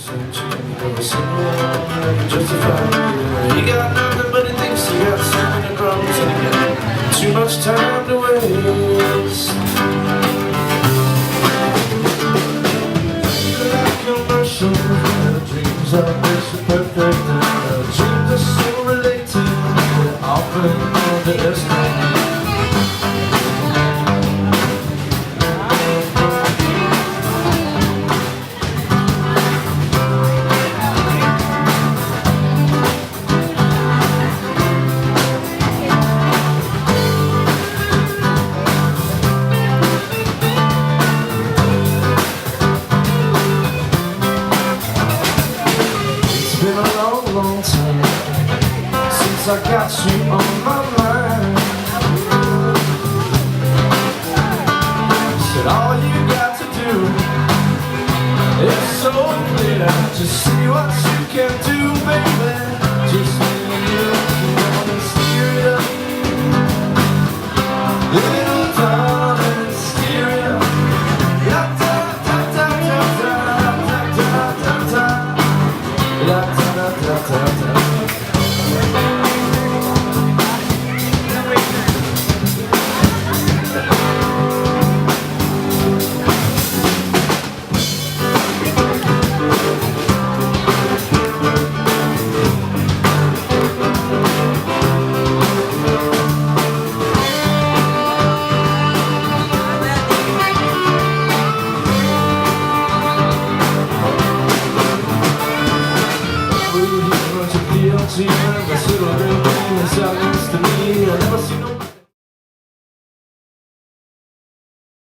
He got nothing but he thinks he got so many problems and he got too much time to waste. Like commercials, dreams are picture perfect, dreams are so related, they're often underestimated. Long time since I got you on my mind. Said all you got to do is so clear. Just see what you can do, baby. Just